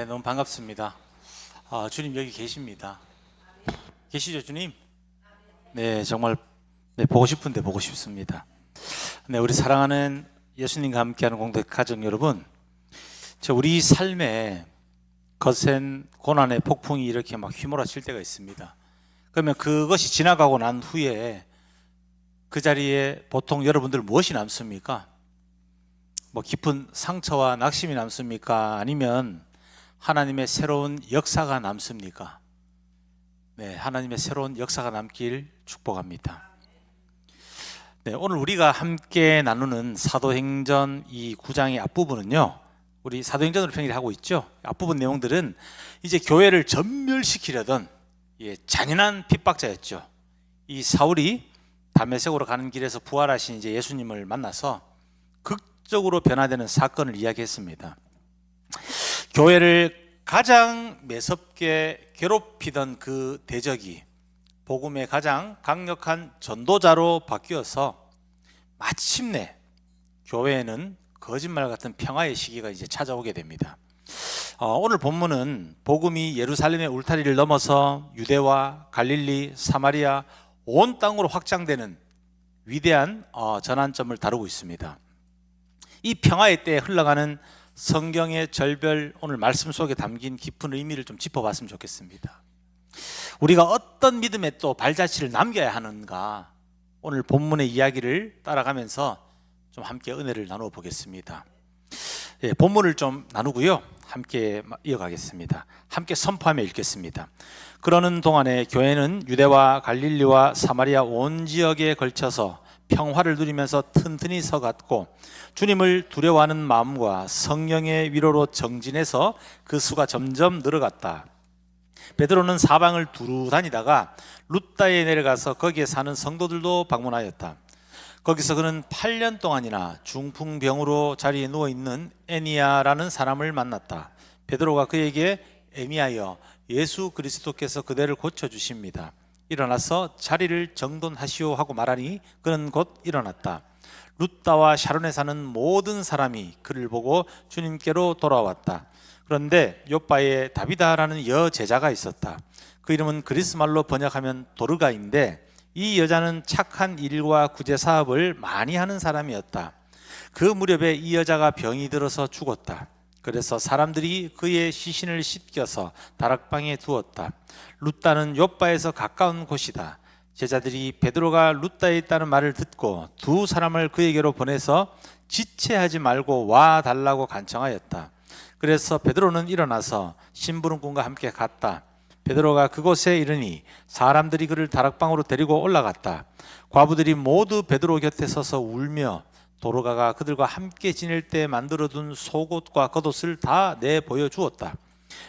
너무 반갑습니다. 주님 여기 계십니다. 계시죠, 주님? 네, 정말 보고 싶은데 보고 싶습니다. 네, 우리 사랑하는 예수님과 함께하는 공동체 가족 여러분, 우리 삶에 거센 고난의 폭풍이 이렇게 막 휘몰아칠 때가 있습니다. 그러면 그것이 지나가고 난 후에 그 자리에 보통 여러분들 무엇이 남습니까? 깊은 상처와 낙심이 남습니까? 아니면 하나님의 새로운 역사가 남습니까? 네, 하나님의 새로운 역사가 남길 축복합니다. 네, 오늘 우리가 함께 나누는 사도행전 이 9장의 앞부분은요, 우리 사도행전으로 평일하고 있죠. 앞부분 내용들은 이제 교회를 전멸시키려던 잔인한 핍박자였죠. 이 사울이 다메섹으로 가는 길에서 부활하신 이제 예수님을 만나서 극적으로 변화되는 사건을 이야기했습니다. 교회를 가장 매섭게 괴롭히던 그 대적이 복음의 가장 강력한 전도자로 바뀌어서 마침내 교회에는 거짓말 같은 평화의 시기가 이제 찾아오게 됩니다. 오늘 본문은 복음이 예루살렘의 울타리를 넘어서 유대와 갈릴리, 사마리아 온 땅으로 확장되는 위대한 전환점을 다루고 있습니다. 이 평화의 때에 흘러가는 성경의 절별, 오늘 말씀 속에 담긴 깊은 의미를 좀 짚어봤으면 좋겠습니다. 우리가 어떤 믿음에 또 발자취를 남겨야 하는가, 오늘 본문의 이야기를 따라가면서 좀 함께 은혜를 나누어 보겠습니다. 본문을 좀 나누고요, 함께 이어가겠습니다. 함께 선포하며 읽겠습니다. 그러는 동안에 교회는 유대와 갈릴리와 사마리아 온 지역에 걸쳐서 평화를 누리면서 튼튼히 서갔고, 주님을 두려워하는 마음과 성령의 위로로 정진해서 그 수가 점점 늘어갔다. 베드로는 사방을 두루 다니다가 룻다에 내려가서 거기에 사는 성도들도 방문하였다. 거기서 그는 8년 동안이나 중풍병으로 자리에 누워있는 에니야라는 사람을 만났다. 베드로가 그에게 에미야여, 예수 그리스도께서 그대를 고쳐주십니다. 일어나서 자리를 정돈하시오 하고 말하니 그는 곧 일어났다. 룻다와 샤론에 사는 모든 사람이 그를 보고 주님께로 돌아왔다. 그런데 요바에 다비다라는 여제자가 있었다. 그 이름은 그리스 말로 번역하면 도르가인데, 이 여자는 착한 일과 구제 사업을 많이 하는 사람이었다. 그 무렵에 이 여자가 병이 들어서 죽었다. 그래서 사람들이 그의 시신을 씻겨서 다락방에 두었다. 룻다는 요바에서 가까운 곳이다. 제자들이 베드로가 룻다에 있다는 말을 듣고 두 사람을 그에게로 보내서 지체하지 말고 와 달라고 간청하였다. 그래서 베드로는 일어나서 심부름꾼과 함께 갔다. 베드로가 그곳에 이르니 사람들이 그를 다락방으로 데리고 올라갔다. 과부들이 모두 베드로 곁에 서서 울며 도로가가 그들과 함께 지낼 때 만들어둔 속옷과 겉옷을 다 내보여 주었다.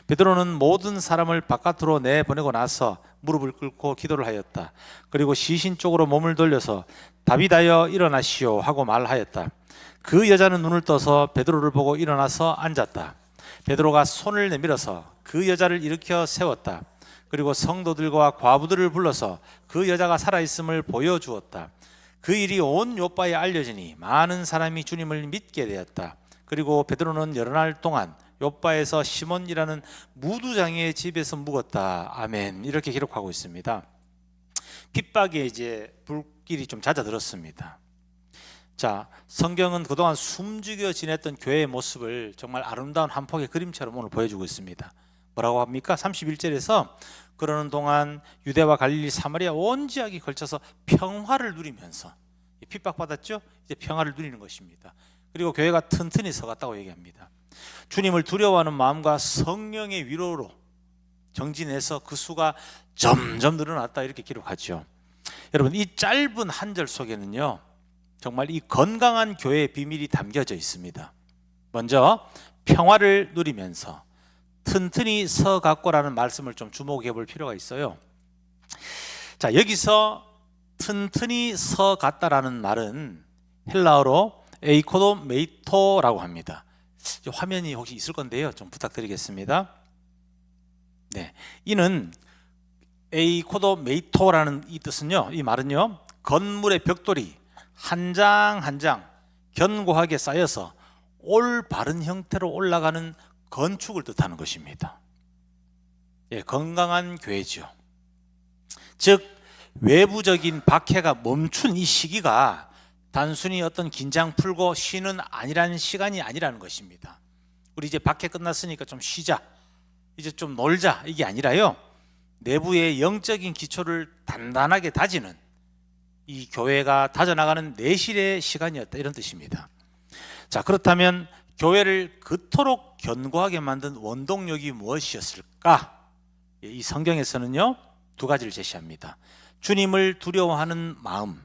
베드로는 모든 사람을 바깥으로 내보내고 나서 무릎을 꿇고 기도를 하였다. 그리고 시신 쪽으로 몸을 돌려서 다비다여 일어나시오 하고 말하였다. 그 여자는 눈을 떠서 베드로를 보고 일어나서 앉았다. 베드로가 손을 내밀어서 그 여자를 일으켜 세웠다. 그리고 성도들과 과부들을 불러서 그 여자가 살아있음을 보여주었다. 그 일이 온 요바에 알려지니 많은 사람이 주님을 믿게 되었다. 그리고 베드로는 여러 날 동안 요바에서 시몬이라는 무두장의 집에서 묵었다. 아멘. 이렇게 기록하고 있습니다. 핍박에 이제 불길이 좀 잦아들었습니다. 자, 성경은 그동안 숨죽여 지냈던 교회의 모습을 정말 아름다운 한 폭의 그림처럼 오늘 보여주고 있습니다. 뭐라고 합니까? 31절에서 그러는 동안 유대와 갈릴리 사마리아 온 지역이 걸쳐서 평화를 누리면서, 핍박받았죠? 이제 평화를 누리는 것입니다. 그리고 교회가 튼튼히 서갔다고 얘기합니다. 주님을 두려워하는 마음과 성령의 위로로 정진해서 그 수가 점점 늘어났다, 이렇게 기록하죠. 여러분, 이 짧은 한 절 속에는요, 정말 이 건강한 교회의 비밀이 담겨져 있습니다. 먼저 평화를 누리면서 튼튼히 서갔고라는 말씀을 좀 주목해 볼 필요가 있어요. 자, 여기서 튼튼히 서갔다라는 말은 헬라어로 에이코도 메이토라고 합니다. 화면이 혹시 있을 건데요, 좀 부탁드리겠습니다. 네, 이는 에이코도 메이토라는 이 뜻은요, 이 말은요, 건물의 벽돌이 한 장 한 장 견고하게 쌓여서 올바른 형태로 올라가는 건축을 뜻하는 것입니다. 예, 건강한 교회죠. 즉 외부적인 박해가 멈춘 이 시기가 단순히 어떤 긴장 풀고 쉬는 아니라는 시간이 아니라는 것입니다. 우리 이제 박해 끝났으니까 좀 쉬자, 이제 좀 놀자, 이게 아니라요, 내부의 영적인 기초를 단단하게 다지는, 이 교회가 다져나가는 내실의 시간이었다, 이런 뜻입니다. 자, 그렇다면 교회를 그토록 견고하게 만든 원동력이 무엇이었을까? 이 성경에서는요, 두 가지를 제시합니다. 주님을 두려워하는 마음,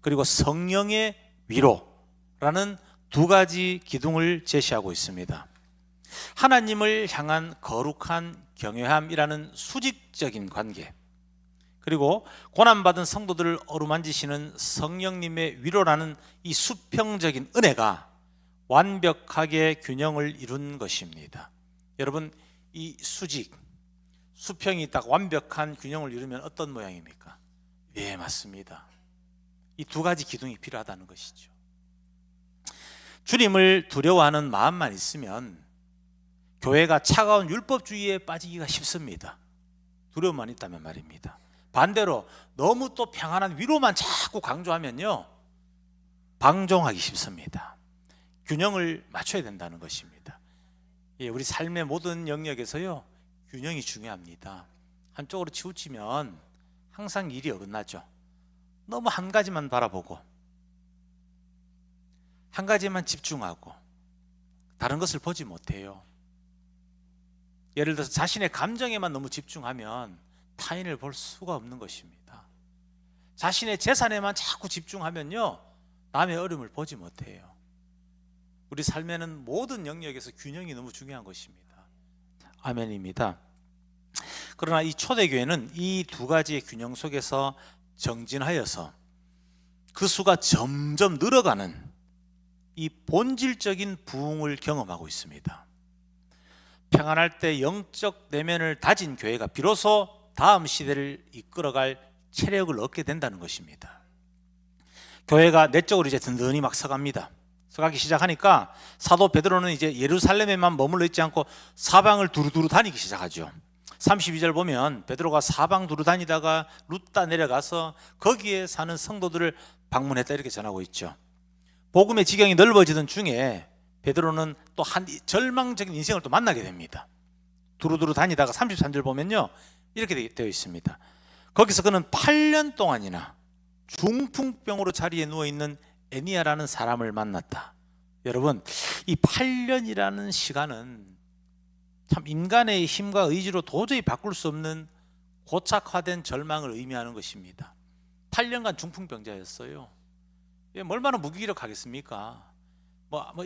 그리고 성령의 위로라는 두 가지 기둥을 제시하고 있습니다. 하나님을 향한 거룩한 경외함이라는 수직적인 관계, 그리고 고난받은 성도들을 어루만지시는 성령님의 위로라는 이 수평적인 은혜가 완벽하게 균형을 이룬 것입니다. 여러분, 이 수평이 딱 완벽한 균형을 이루면 어떤 모양입니까? 예, 맞습니다. 이 두 가지 기둥이 필요하다는 것이죠. 주님을 두려워하는 마음만 있으면 교회가 차가운 율법주의에 빠지기가 쉽습니다. 두려움만 있다면 말입니다. 반대로 너무 또 평안한 위로만 자꾸 강조하면요, 방종하기 쉽습니다. 균형을 맞춰야 된다는 것입니다. 예, 우리 삶의 모든 영역에서요, 균형이 중요합니다. 한쪽으로 치우치면 항상 일이 어긋나죠. 너무 한 가지만 바라보고 한 가지만 집중하고 다른 것을 보지 못해요. 예를 들어서 자신의 감정에만 너무 집중하면 타인을 볼 수가 없는 것입니다. 자신의 재산에만 자꾸 집중하면요, 남의 어려움을 보지 못해요. 우리 삶에는 모든 영역에서 균형이 너무 중요한 것입니다. 아멘입니다. 그러나 이 초대교회는 이 두 가지의 균형 속에서 정진하여서 그 수가 점점 늘어가는 이 본질적인 부흥을 경험하고 있습니다. 평안할 때 영적 내면을 다진 교회가 비로소 다음 시대를 이끌어갈 체력을 얻게 된다는 것입니다. 교회가 내적으로 이제 든든히 막 서갑니다. 서가기 시작하니까 사도 베드로는 이제 예루살렘에만 머물러 있지 않고 사방을 두루두루 다니기 시작하죠. 32절 보면 베드로가 사방 두루 다니다가 룻다 내려가서 거기에 사는 성도들을 방문했다, 이렇게 전하고 있죠. 복음의 지경이 넓어지던 중에 베드로는 또 한 절망적인 인생을 또 만나게 됩니다. 두루두루 다니다가 33절 보면요, 이렇게 되어 있습니다. 거기서 그는 8년 동안이나 중풍병으로 자리에 누워있는 에니아라는 사람을 만났다. 여러분, 이 8년이라는 시간은 참 인간의 힘과 의지로 도저히 바꿀 수 없는 고착화된 절망을 의미하는 것입니다. 8년간 중풍병자였어요. 얼마나 무기력하겠습니까?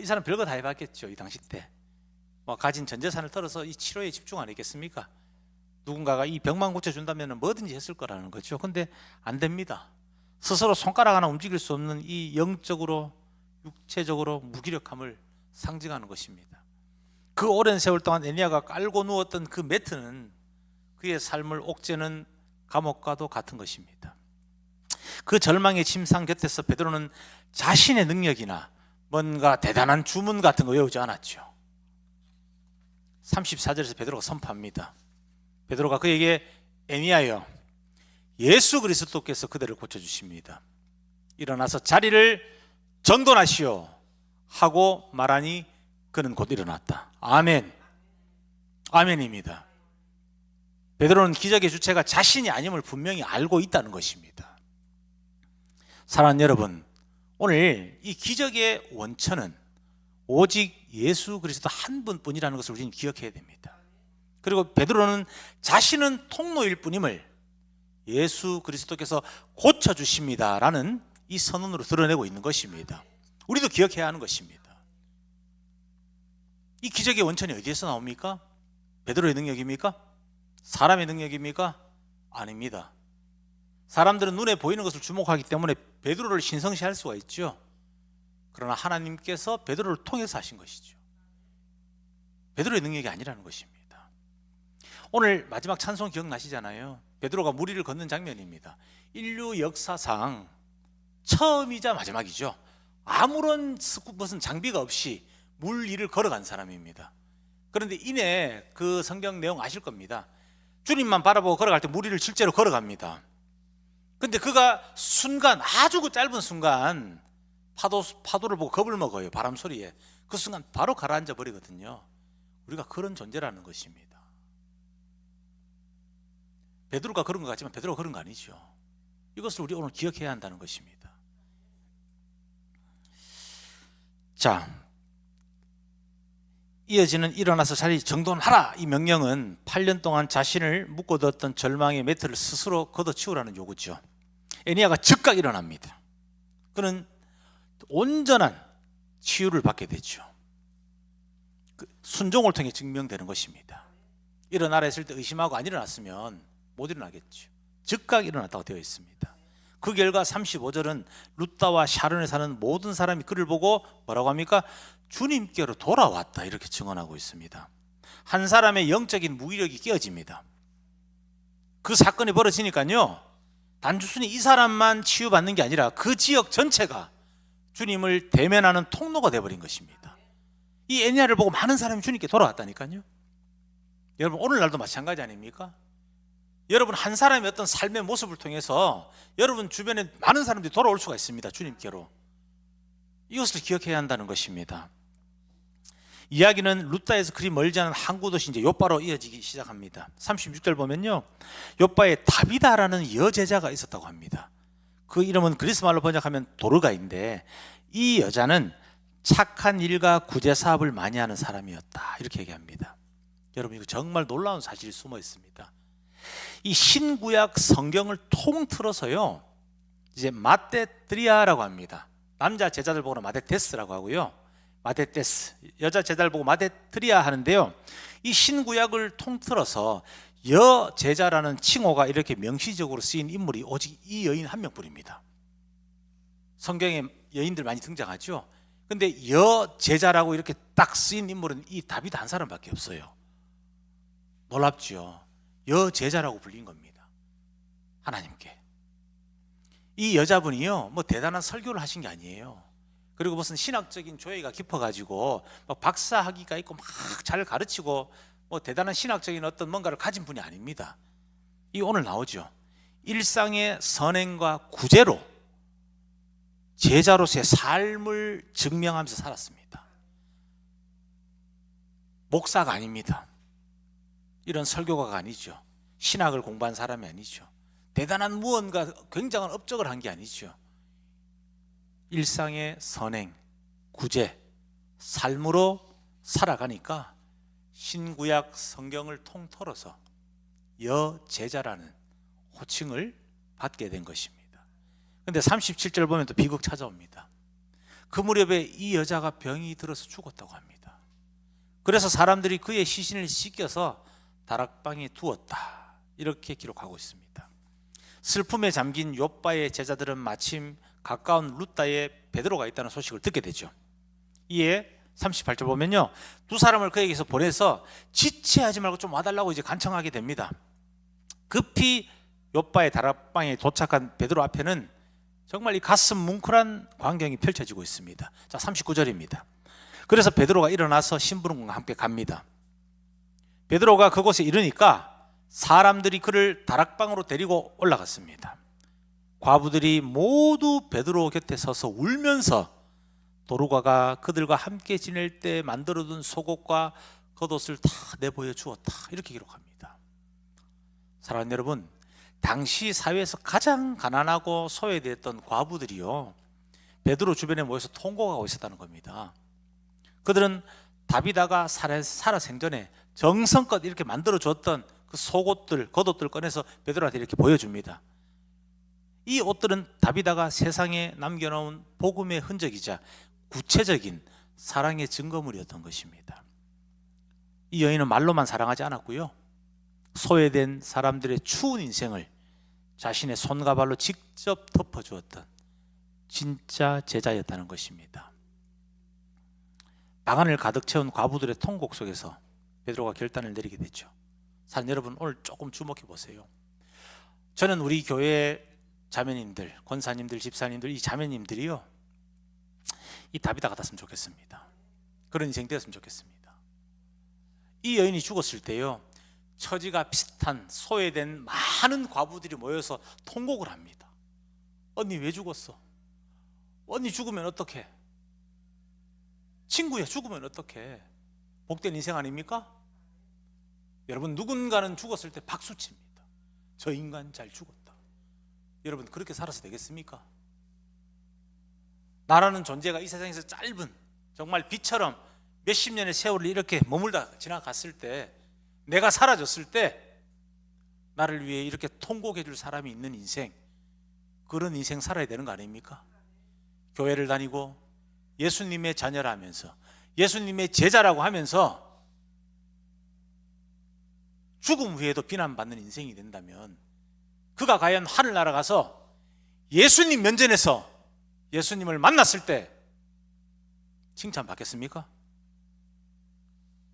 이 사람 별거 다 해봤겠죠. 이 당시 때 가진 전 재산을 털어서 이 치료에 집중 안 했겠습니까? 누군가가 이 병만 고쳐준다면 뭐든지 했을 거라는 거죠. 근데 안 됩니다. 스스로 손가락 하나 움직일 수 없는 이 영적으로 육체적으로 무기력함을 상징하는 것입니다. 그 오랜 세월 동안 에니아가 깔고 누웠던 그 매트는 그의 삶을 옥죄는 감옥과도 같은 것입니다. 그 절망의 침상 곁에서 베드로는 자신의 능력이나 뭔가 대단한 주문 같은 거 외우지 않았죠. 34절에서 베드로가 선포합니다. 베드로가 그에게 에니아여, 예수 그리스도께서 그대를 고쳐주십니다. 일어나서 자리를 정돈하시오 하고 말하니 그는 곧 일어났다. 아멘. 아멘입니다. 베드로는 기적의 주체가 자신이 아님을 분명히 알고 있다는 것입니다. 사랑하는 여러분, 오늘 이 기적의 원천은 오직 예수 그리스도 한 분뿐이라는 것을 우리는 기억해야 됩니다. 그리고 베드로는 자신은 통로일 뿐임을 예수 그리스도께서 고쳐주십니다라는 이 선언으로 드러내고 있는 것입니다. 우리도 기억해야 하는 것입니다. 이 기적의 원천이 어디에서 나옵니까? 베드로의 능력입니까? 사람의 능력입니까? 아닙니다. 사람들은 눈에 보이는 것을 주목하기 때문에 베드로를 신성시할 수가 있죠. 그러나 하나님께서 베드로를 통해서 하신 것이죠. 베드로의 능력이 아니라는 것입니다. 오늘 마지막 찬송 기억나시잖아요. 베드로가 물 위를 걷는 장면입니다. 인류 역사상 처음이자 마지막이죠. 아무런 무슨 장비가 없이 물 위를 걸어간 사람입니다. 그런데 이내 그 성경 내용 아실 겁니다. 주님만 바라보고 걸어갈 때 무리를 실제로 걸어갑니다. 근데 그가 순간, 아주 그 짧은 순간 파도를 보고 겁을 먹어요. 바람 소리에. 그 순간 바로 가라앉아 버리거든요. 우리가 그런 존재라는 것입니다. 베드로가 그런 것 같지만 베드로가 그런 거 아니죠. 이것을 우리 오늘 기억해야 한다는 것입니다. 자, 이어지는 일어나서 자리 정돈하라, 이 명령은 8년 동안 자신을 묶어뒀던 절망의 매트를 스스로 걷어치우라는 요구죠. 애니야가 즉각 일어납니다. 그는 온전한 치유를 받게 되죠. 그 순종을 통해 증명되는 것입니다. 일어나라 했을 때 의심하고 안 일어났으면 못 일어나겠죠. 즉각 일어났다고 되어 있습니다. 그 결과 35절은 룻다와 샤론에 사는 모든 사람이 그를 보고 뭐라고 합니까? 주님께로 돌아왔다, 이렇게 증언하고 있습니다. 한 사람의 영적인 무기력이 깨어집니다. 그 사건이 벌어지니까요, 단순히 이 사람만 치유받는 게 아니라 그 지역 전체가 주님을 대면하는 통로가 되어버린 것입니다. 이 애니야를 보고 많은 사람이 주님께 돌아왔다니까요. 여러분, 오늘날도 마찬가지 아닙니까? 여러분, 한 사람의 어떤 삶의 모습을 통해서 여러분 주변에 많은 사람들이 돌아올 수가 있습니다. 주님께로. 이것을 기억해야 한다는 것입니다. 이야기는 룻다에서 그리 멀지 않은 항구 도시 이제 요바로 이어지기 시작합니다. 36절 보면요, 요바에 다비다라는 여제자가 있었다고 합니다. 그 이름은 그리스 말로 번역하면 도르가인데, 이 여자는 착한 일과 구제 사업을 많이 하는 사람이었다, 이렇게 얘기합니다. 여러분, 이거 정말 놀라운 사실이 숨어 있습니다. 이 신구약 성경을 통틀어서요, 이제 마테드리아라고 합니다. 남자 제자들 보고는 마테테스라고 하고요, 마테테스, 여자 제자를 보고 마테트리아 하는데요, 이 신구약을 통틀어서 여제자라는 칭호가 이렇게 명시적으로 쓰인 인물이 오직 이 여인 한 명뿐입니다. 성경에 여인들 많이 등장하죠. 근데 여제자라고 이렇게 딱 쓰인 인물은 이 다비드 한 사람밖에 없어요. 놀랍죠. 여제자라고 불린 겁니다. 하나님께. 이 여자분이요, 뭐 대단한 설교를 하신 게 아니에요. 그리고 무슨 신학적인 조예가 깊어가지고 막 박사학위가 있고 막 잘 가르치고 뭐 대단한 신학적인 어떤 뭔가를 가진 분이 아닙니다. 이 오늘 나오죠. 일상의 선행과 구제로 제자로서의 삶을 증명하면서 살았습니다. 목사가 아닙니다. 이런 설교가가 아니죠. 신학을 공부한 사람이 아니죠. 대단한 무언가 굉장한 업적을 한 게 아니죠. 일상의 선행, 구제, 삶으로 살아가니까 신구약 성경을 통틀어서 여제자라는 호칭을 받게 된 것입니다. 그런데 37절 보면 또 비극 찾아옵니다. 그 무렵에 이 여자가 병이 들어서 죽었다고 합니다. 그래서 사람들이 그의 시신을 씻겨서 다락방에 두었다, 이렇게 기록하고 있습니다. 슬픔에 잠긴 욥바의 제자들은 마침 가까운 룻다에 베드로가 있다는 소식을 듣게 되죠. 이에 38절 보면요, 두 사람을 그에게서 보내서 지체하지 말고 좀 와달라고 이제 간청하게 됩니다. 급히 욥바의 다락방에 도착한 베드로 앞에는 정말 이 가슴 뭉클한 광경이 펼쳐지고 있습니다. 자, 39절입니다. 그래서 베드로가 일어나서 심부름꾼과 함께 갑니다. 베드로가 그곳에 이르니까 사람들이 그를 다락방으로 데리고 올라갔습니다. 과부들이 모두 베드로 곁에 서서 울면서 도르가가 그들과 함께 지낼 때 만들어둔 속옷과 겉옷을 다 내보여 주었다, 이렇게 기록합니다. 사랑하는 여러분, 당시 사회에서 가장 가난하고 소외되었던 과부들이요, 베드로 주변에 모여서 통곡하고 있었다는 겁니다. 그들은 다비다가 살아 생전에 정성껏 이렇게 만들어 줬던 그 속옷들, 겉옷들 꺼내서 베드로한테 이렇게 보여줍니다. 이 옷들은 다비다가 세상에 남겨놓은 복음의 흔적이자 구체적인 사랑의 증거물이었던 것입니다. 이 여인은 말로만 사랑하지 않았고요, 소외된 사람들의 추운 인생을 자신의 손과 발로 직접 덮어주었던 진짜 제자였다는 것입니다. 방 안을 가득 채운 과부들의 통곡 속에서 베드로가 결단을 내리게 됐죠. 사실 여러분, 오늘 조금 주목해 보세요. 저는 우리 교회 자매님들, 권사님들, 집사님들, 이 자매님들이요, 이 다비다 같았으면 좋겠습니다. 그런 인생 되었으면 좋겠습니다. 이 여인이 죽었을 때요, 처지가 비슷한 소외된 많은 과부들이 모여서 통곡을 합니다. 언니 왜 죽었어? 언니 죽으면 어떡해? 친구야 죽으면 어떡해? 복된 인생 아닙니까? 여러분, 누군가는 죽었을 때 박수칩니다. 저 인간 잘 죽었다. 여러분, 그렇게 살아서 되겠습니까? 나라는 존재가 이 세상에서 짧은 정말 빛처럼 몇십 년의 세월을 이렇게 머물다 지나갔을 때, 내가 사라졌을 때 나를 위해 이렇게 통곡해 줄 사람이 있는 인생, 그런 인생 살아야 되는 거 아닙니까? 교회를 다니고 예수님의 자녀라 하면서, 예수님의 제자라고 하면서 죽음 후에도 비난받는 인생이 된다면, 그가 과연 하늘나라 가서 예수님 면전에서 예수님을 만났을 때 칭찬받겠습니까?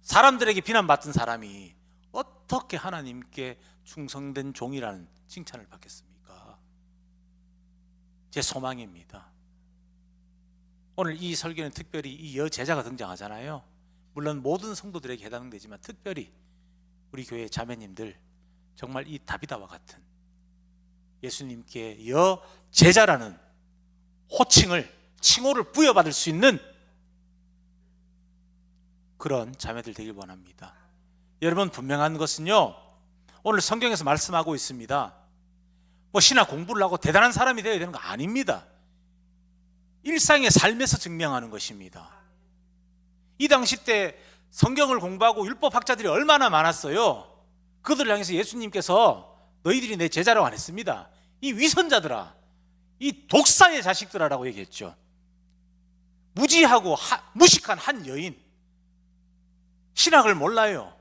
사람들에게 비난받던 사람이 어떻게 하나님께 충성된 종이라는 칭찬을 받겠습니까? 제 소망입니다. 오늘 이 설교는 특별히 이 여제자가 등장하잖아요. 물론 모든 성도들에게 해당되지만 특별히 우리 교회 자매님들, 정말 이 다비다와 같은 예수님께 여제자라는 호칭을, 칭호를 부여받을 수 있는 그런 자매들 되길 원합니다. 여러분, 분명한 것은요, 오늘 성경에서 말씀하고 있습니다. 뭐 신학 공부를 하고 대단한 사람이 되어야 되는 거 아닙니다. 일상의 삶에서 증명하는 것입니다. 이 당시 때 성경을 공부하고 율법학자들이 얼마나 많았어요. 그들을 향해서 예수님께서 너희들이 내 제자라고 안 했습니다. 이 위선자들아, 이 독사의 자식들아라고 얘기했죠. 무지하고 무식한 한 여인, 신학을 몰라요.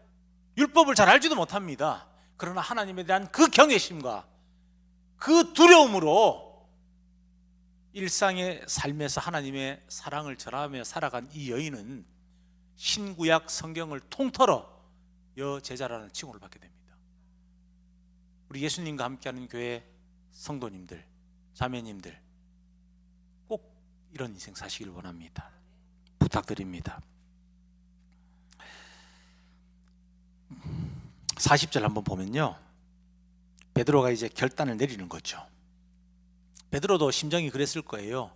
율법을 잘 알지도 못합니다. 그러나 하나님에 대한 그 경외심과 그 두려움으로 일상의 삶에서 하나님의 사랑을 전하며 살아간 이 여인은 신구약 성경을 통틀어 여제자라는 칭호를 받게 됩니다. 우리 예수님과 함께하는 교회 성도님들, 자매님들, 꼭 이런 인생 사시길 원합니다. 부탁드립니다. 40절 한번 보면요, 베드로가 이제 결단을 내리는 거죠. 베드로도 심정이 그랬을 거예요.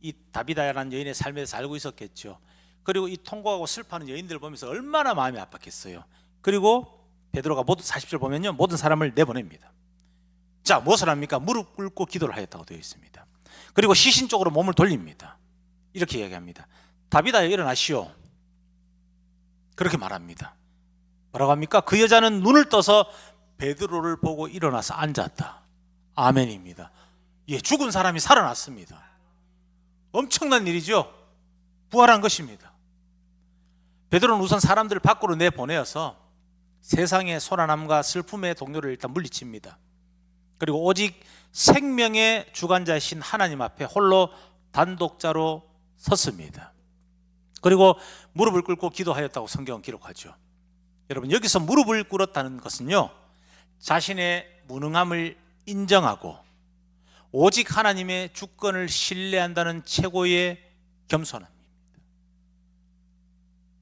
이 다비다라는 여인의 삶에서 살고 있었겠죠. 그리고 이 통곡하고 슬퍼하는 여인들을 보면서 얼마나 마음이 아팠겠어요. 그리고 베드로가 40절 보면요, 모든 사람을 내보냅니다. 자, 무엇을 합니까? 무릎 꿇고 기도를 하였다고 되어 있습니다. 그리고 시신 쪽으로 몸을 돌립니다. 이렇게 이야기합니다. 다비다여 일어나시오. 그렇게 말합니다. 뭐라고 합니까? 그 여자는 눈을 떠서 베드로를 보고 일어나서 앉았다. 아멘입니다. 예, 죽은 사람이 살아났습니다. 엄청난 일이죠. 부활한 것입니다. 베드로는 우선 사람들을 밖으로 내보내어서 세상의 소란함과 슬픔의 동료를 일단 물리칩니다. 그리고 오직 생명의 주관자이신 하나님 앞에 홀로 단독자로 섰습니다. 그리고 무릎을 꿇고 기도하였다고 성경은 기록하죠. 여러분, 여기서 무릎을 꿇었다는 것은요, 자신의 무능함을 인정하고 오직 하나님의 주권을 신뢰한다는 최고의 겸손함입니다.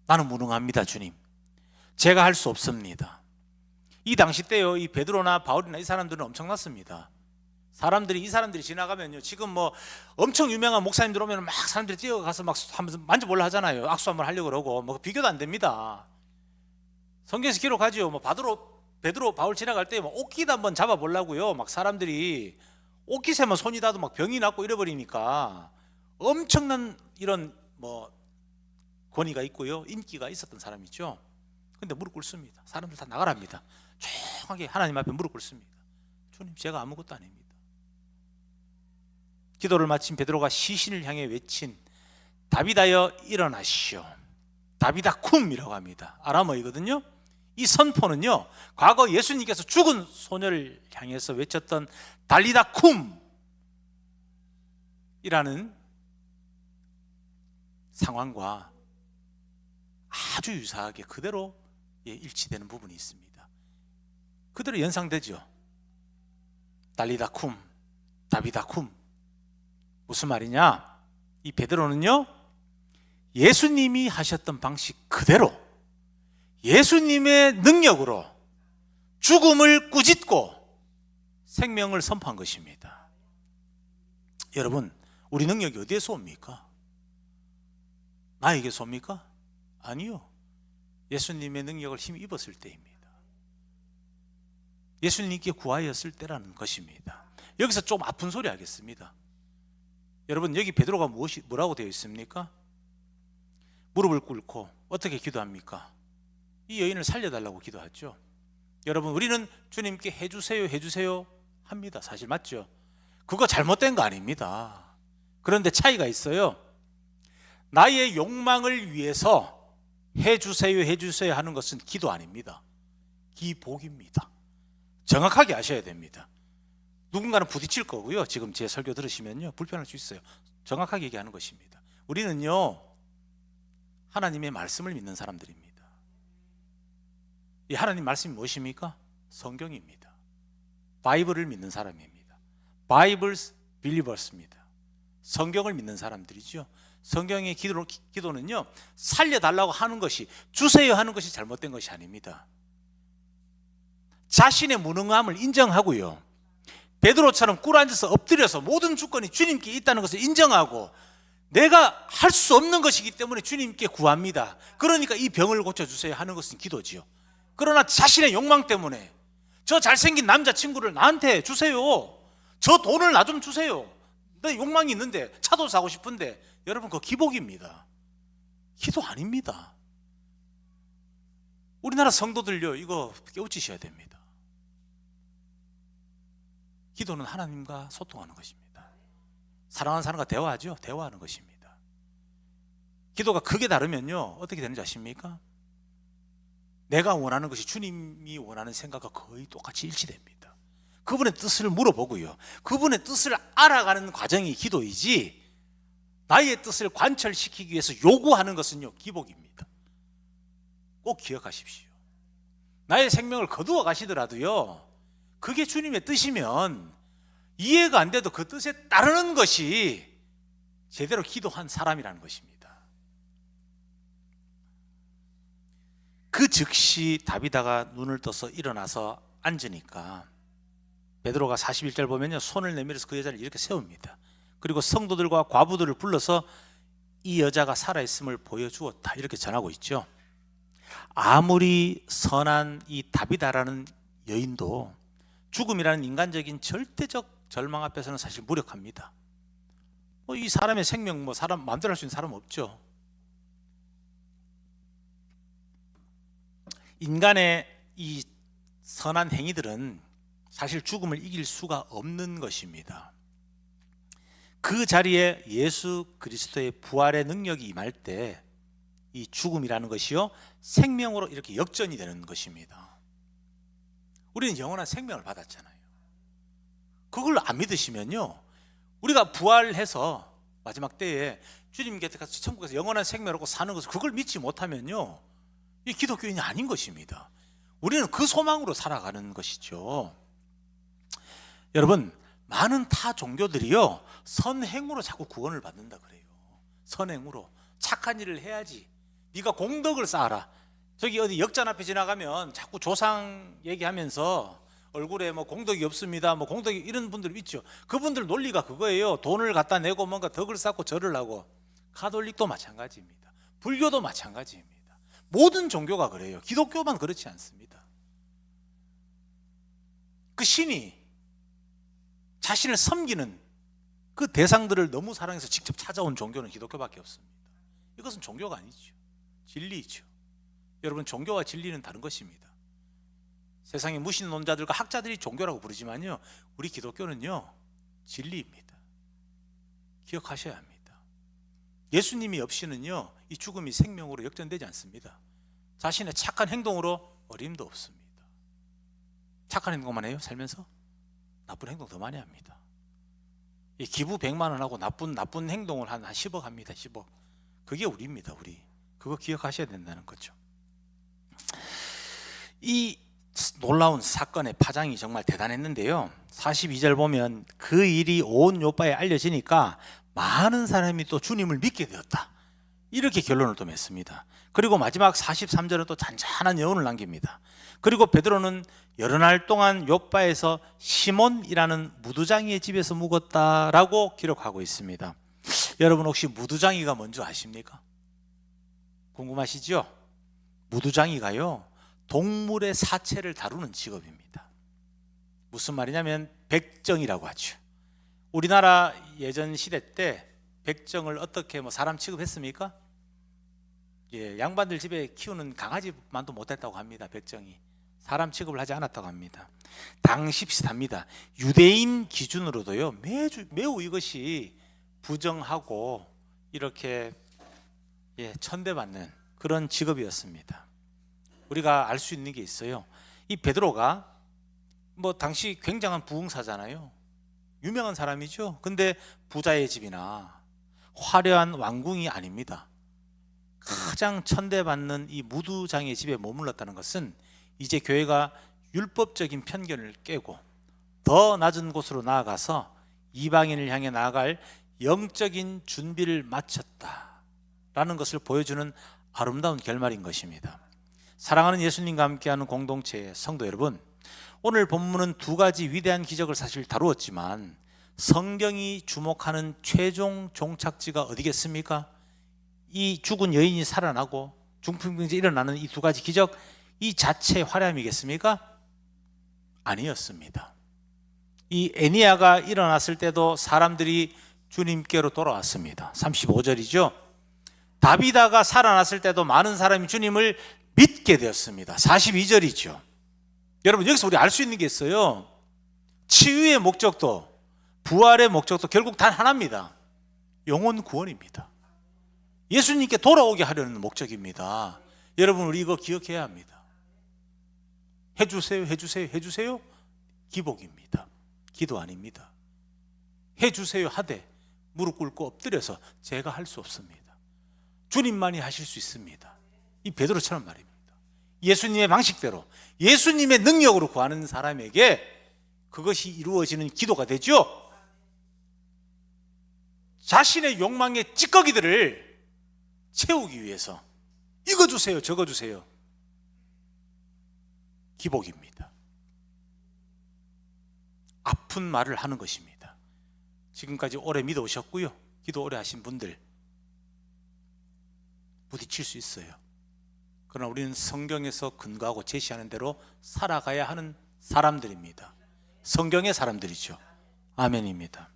나는 무능합니다, 주님. 제가 할 수 없습니다. 이 당시 때요, 이 베드로나 바울이나 이 사람들은 엄청났습니다. 이 사람들이 지나가면요, 지금 뭐 엄청 유명한 목사님들 오면 막 사람들이 뛰어가서 막 만져보려 하잖아요. 악수 한번 하려고 그러고, 뭐 비교도 안 됩니다. 성경에서 기록하죠. 뭐 베드로, 바울 지나갈 때 뭐 옷깃 한번 잡아보려고요, 막 사람들이 옷깃에만 손이 닿아도 막 병이 났고 이래버리니까 엄청난 이런 뭐 권위가 있고요, 인기가 있었던 사람이죠. 근데 무릎 꿇습니다. 사람들 다 나가랍니다. 조용하게 하나님 앞에 무릎 꿇습니다. 주님, 제가 아무것도 아닙니다. 기도를 마친 베드로가 시신을 향해 외친 다비다여 일어나시오. 다비다 쿰이라고 합니다. 아람어이거든요. 이 선포는요, 과거 예수님께서 죽은 소녀를 향해서 외쳤던 달리다 쿰이라는 상황과 아주 유사하게 그대로 일치되는 부분이 있습니다. 그대로 연상되죠. 달리다 쿰, 다비다 쿰. 무슨 말이냐? 이 베드로는요, 예수님이 하셨던 방식 그대로 예수님의 능력으로 죽음을 꾸짖고 생명을 선포한 것입니다. 여러분, 우리 능력이 어디에서 옵니까? 나에게서 옵니까? 아니요. 예수님의 능력을 힘입었을 때입니다. 예수님께 구하였을 때라는 것입니다. 여기서 좀 아픈 소리 하겠습니다. 여러분, 여기 베드로가 뭐라고 되어 있습니까? 무릎을 꿇고 어떻게 기도합니까? 이 여인을 살려달라고 기도하죠. 여러분, 우리는 주님께 해주세요 해주세요 합니다. 사실 맞죠? 그거 잘못된 거 아닙니다. 그런데 차이가 있어요. 나의 욕망을 위해서 해주세요 해주세요 하는 것은 기도 아닙니다. 기복입니다. 정확하게 아셔야 됩니다. 누군가는 부딪힐 거고요. 지금 제 설교 들으시면요, 불편할 수 있어요. 정확하게 얘기하는 것입니다. 우리는요, 하나님의 말씀을 믿는 사람들입니다. 이 하나님 말씀이 무엇입니까? 성경입니다. 바이블을 믿는 사람입니다. Bibles believers입니다. 성경을 믿는 사람들이죠. 성경의 기도는요, 살려달라고 하는 것이, 주세요 하는 것이 잘못된 것이 아닙니다. 자신의 무능함을 인정하고요, 베드로처럼 꿇어앉아서 엎드려서 모든 주권이 주님께 있다는 것을 인정하고 내가 할 수 없는 것이기 때문에 주님께 구합니다. 그러니까 이 병을 고쳐주세요 하는 것은 기도지요. 그러나 자신의 욕망 때문에 저 잘생긴 남자친구를 나한테 주세요, 저 돈을 나 좀 주세요, 내 욕망이 있는데 차도 사고 싶은데, 여러분, 그거 기복입니다. 기도 아닙니다. 우리나라 성도들요, 이거 깨우치셔야 됩니다. 기도는 하나님과 소통하는 것입니다. 사랑하는 사람과 대화하죠. 대화하는 것입니다. 기도가 크게 다르면요, 어떻게 되는지 아십니까? 내가 원하는 것이 주님이 원하는 생각과 거의 똑같이 일치됩니다. 그분의 뜻을 물어보고요, 그분의 뜻을 알아가는 과정이 기도이지, 나의 뜻을 관철시키기 위해서 요구하는 것은요, 기복입니다. 꼭 기억하십시오. 나의 생명을 거두어 가시더라도요, 그게 주님의 뜻이면 이해가 안 돼도 그 뜻에 따르는 것이 제대로 기도한 사람이라는 것입니다. 그 즉시 다비다가 눈을 떠서 일어나서 앉으니까 베드로가 41절 보면요, 손을 내밀어서 그 여자를 이렇게 세웁니다. 그리고 성도들과 과부들을 불러서 이 여자가 살아있음을 보여주었다, 이렇게 전하고 있죠. 아무리 선한 이 다비다라는 여인도 죽음이라는 인간적인 절대적 절망 앞에서는 사실 무력합니다. 이 사람의 생명, 사람 마음대로 할 수 있는 사람 없죠. 인간의 이 선한 행위들은 사실 죽음을 이길 수가 없는 것입니다. 그 자리에 예수 그리스도의 부활의 능력이 임할 때 이 죽음이라는 것이요, 생명으로 이렇게 역전이 되는 것입니다. 우리는 영원한 생명을 받았잖아요. 그걸 안 믿으시면요, 우리가 부활해서 마지막 때에 주님 곁에 가서 천국에서 영원한 생명을 얻고 사는 것을, 그걸 믿지 못하면요, 이 기독교인이 아닌 것입니다. 우리는 그 소망으로 살아가는 것이죠. 여러분, 많은 타 종교들이요, 선행으로 자꾸 구원을 받는다 그래요. 선행으로 착한 일을 해야지, 네가 공덕을 쌓아라. 저기 어디 역전 앞에 지나가면 자꾸 조상 얘기하면서 얼굴에 공덕이 없습니다, 공덕이, 이런 분들 있죠. 그분들 논리가 그거예요. 돈을 갖다 내고 뭔가 덕을 쌓고 절을 하고. 가톨릭도 마찬가지입니다. 불교도 마찬가지입니다. 모든 종교가 그래요. 기독교만 그렇지 않습니다. 그 신이 자신을 섬기는 그 대상들을 너무 사랑해서 직접 찾아온 종교는 기독교밖에 없습니다. 이것은 종교가 아니죠. 진리이죠. 여러분, 종교와 진리는 다른 것입니다. 세상의 무신론자들과 학자들이 종교라고 부르지만요, 우리 기독교는요, 진리입니다. 기억하셔야 합니다. 예수님이 없이는요, 이 죽음이 생명으로 역전되지 않습니다. 자신의 착한 행동으로 어림도 없습니다. 착한 행동만 해요, 살면서? 나쁜 행동 더 많이 합니다. 이 기부 100만 원 하고 나쁜 행동을 한 10억 합니다. 10억. 그게 우리입니다. 우리. 그거 기억하셔야 된다는 거죠. 이 놀라운 사건의 파장이 정말 대단했는데요, 42절 보면 그 일이 온 요바에 알려지니까 많은 사람이 또 주님을 믿게 되었다, 이렇게 결론을 또 맺습니다. 그리고 마지막 43절은 또 잔잔한 여운을 남깁니다. 그리고 베드로는 여러 날 동안 요바에서 시몬이라는 무두장이의 집에서 묵었다라고 기록하고 있습니다. 여러분 혹시 무두장이가 뭔지 아십니까? 궁금하시죠? 무두장이가요, 동물의 사체를 다루는 직업입니다. 무슨 말이냐면 백정이라고 하죠. 우리나라 예전 시대 때 백정을 어떻게 사람 취급했습니까? 예, 양반들 집에 키우는 강아지만도 못했다고 합니다. 백정이 사람 취급을 하지 않았다고 합니다. 당시 비슷합니다. 유대인 기준으로도요, 매우 이것이 부정하고 이렇게 천대받는 그런 직업이었습니다. 우리가 알 수 있는 게 있어요. 이 베드로가 당시 굉장한 부흥사잖아요. 유명한 사람이죠. 근데 부자의 집이나 화려한 왕궁이 아닙니다. 가장 천대받는 이 무두장의 집에 머물렀다는 것은 이제 교회가 율법적인 편견을 깨고 더 낮은 곳으로 나아가서 이방인을 향해 나아갈 영적인 준비를 마쳤다라는 것을 보여주는 아름다운 결말인 것입니다. 사랑하는 예수님과 함께하는 공동체의 성도 여러분, 오늘 본문은 두 가지 위대한 기적을 사실 다루었지만 성경이 주목하는 최종 종착지가 어디겠습니까? 이 죽은 여인이 살아나고 중풍병자에 일어나는 이 두 가지 기적, 이 자체의 화려함이겠습니까? 아니었습니다. 이 에니야가 일어났을 때도 사람들이 주님께로 돌아왔습니다. 35절이죠. 다비다가 살아났을 때도 많은 사람이 주님을 믿게 되었습니다. 42절이죠. 여러분 여기서 우리 알 수 있는 게 있어요. 치유의 목적도 부활의 목적도 결국 단 하나입니다. 영혼 구원입니다. 예수님께 돌아오게 하려는 목적입니다. 여러분 우리 이거 기억해야 합니다. 해주세요, 해주세요, 해주세요. 기복입니다. 기도 아닙니다. 해주세요 하되 무릎 꿇고 엎드려서 제가 할 수 없습니다. 주님만이 하실 수 있습니다. 이 베드로처럼 말입니다. 예수님의 방식대로 예수님의 능력으로 구하는 사람에게 그것이 이루어지는 기도가 되죠. 자신의 욕망의 찌꺼기들을 채우기 위해서 이거 주세요, 저거 주세요. 기복입니다. 아픈 말을 하는 것입니다. 지금까지 오래 믿어오셨고요, 기도 오래 하신 분들 부딪힐 수 있어요. 그러나 우리는 성경에서 근거하고 제시하는 대로 살아가야 하는 사람들입니다. 성경의 사람들이죠. 아멘입니다.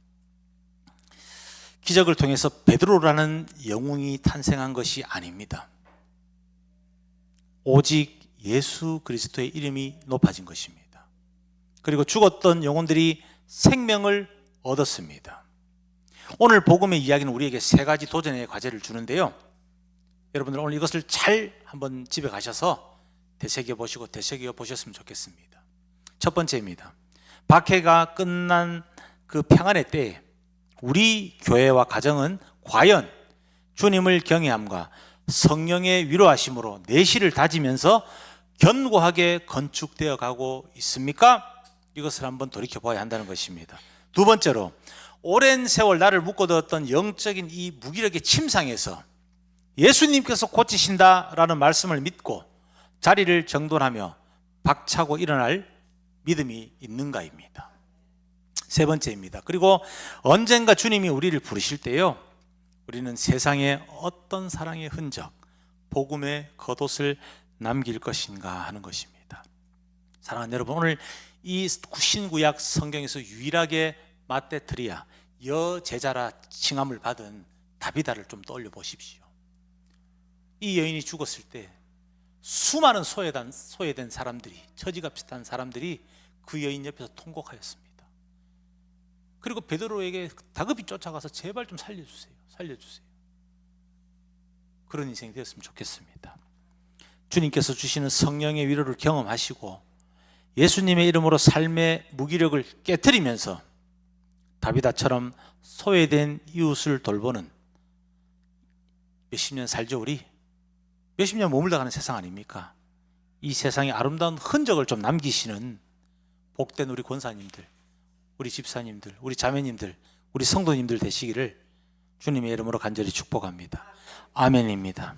기적을 통해서 베드로라는 영웅이 탄생한 것이 아닙니다. 오직 예수 그리스도의 이름이 높아진 것입니다. 그리고 죽었던 영혼들이 생명을 얻었습니다. 오늘 복음의 이야기는 우리에게 세 가지 도전의 과제를 주는데요, 여러분들 오늘 이것을 잘 한번 집에 가셔서 되새겨 보시고 되새겨 보셨으면 좋겠습니다. 첫 번째입니다. 박해가 끝난 그 평안의 때에 우리 교회와 가정은 과연 주님을 경외함과 성령의 위로하심으로 내실을 다지면서 견고하게 건축되어 가고 있습니까? 이것을 한번 돌이켜 봐야 한다는 것입니다. 두 번째로, 오랜 세월 나를 묶어두었던 영적인 이 무기력의 침상에서 예수님께서 고치신다라는 말씀을 믿고 자리를 정돈하며 박차고 일어날 믿음이 있는가입니다. 세 번째입니다. 그리고 언젠가 주님이 우리를 부르실 때요, 우리는 세상에 어떤 사랑의 흔적, 복음의 겉옷을 남길 것인가 하는 것입니다. 사랑하는 여러분, 오늘 이 신구약 성경에서 유일하게 마떼트리아 여제자라 칭함을 받은 다비다를 좀 떠올려 보십시오. 이 여인이 죽었을 때 수많은 소외된 사람들이, 처지가 비슷한 사람들이 그 여인 옆에서 통곡하였습니다. 그리고 베드로에게 다급히 쫓아가서 제발 좀 살려주세요, 살려주세요. 그런 인생이 되었으면 좋겠습니다. 주님께서 주시는 성령의 위로를 경험하시고 예수님의 이름으로 삶의 무기력을 깨트리면서 다비다처럼 소외된 이웃을 돌보는 몇십 년 살죠. 우리 몇십 년 머물다 가는 세상 아닙니까? 이 세상에 아름다운 흔적을 좀 남기시는 복된 우리 권사님들, 우리 집사님들, 우리 자매님들, 우리 성도님들 되시기를 주님의 이름으로 간절히 축복합니다. 아멘입니다.